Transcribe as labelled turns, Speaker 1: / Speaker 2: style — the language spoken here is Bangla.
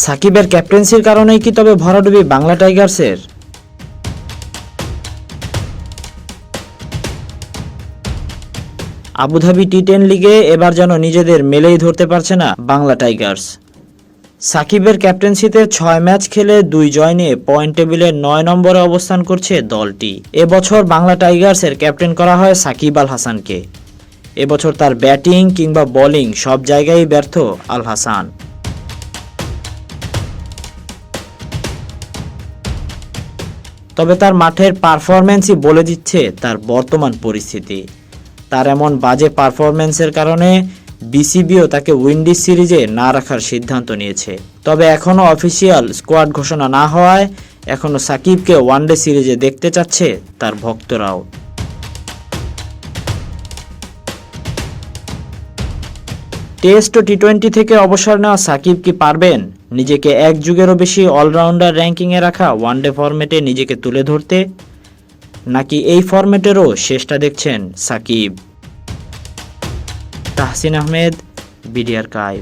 Speaker 1: সাকিবের ক্যাপ্টেন্সির কারণেই কি তবে ভরাডুবি বাংলা টাইগার্সের? আবুধাবি টি10 লিগে এবার যেন নিজেদের মেলেই ধরতে পারছে না বাংলা টাইগার্স। সাকিবের ক্যাপ্টেন্সিতে ৬ ম্যাচ খেলে ২ জয় নিয়ে পয়েন্ট টেবিলের ৯ নম্বরে অবস্থান করছে দলটি। এবছর বাংলা টাইগার্সের ক্যাপ্টেন করা হয় সাকিব আল হাসানকে। এবছর তার ব্যাটিং কিংবা বোলিং সব জায়গায় ব্যর্থ আল হাসান। তবে তার মাঠের পারফরম্যান্সই বলে দিচ্ছে তার বর্তমান পরিস্থিতি। তার এমন বাজে পারফরম্যান্সের কারণে বিসিবিও তাকে উইন্ডিজ সিরিজে না রাখার সিদ্ধান্ত নিয়েছে। তবে এখনও অফিসিয়াল স্কোয়াড ঘোষণা না হওয়ায় এখনও সাকিবকে ওয়ানডে সিরিজে দেখতে চাচ্ছে তার ভক্তরাও। টেস্ট ও টি20 থেকে অবসর নেওয়া সাকিব কি পারবেন নিজেকে এক যুগেরও বেশি অলরাউন্ডার র্যাঙ্কিংয়ে রাখা ওয়ানডে ফরম্যাটে নিজেকে তুলে ধরতে, নাকি এই ফরম্যাটেরও শেষটা দেখছেন সাকিব? Tahsin Ahmed, BD archive.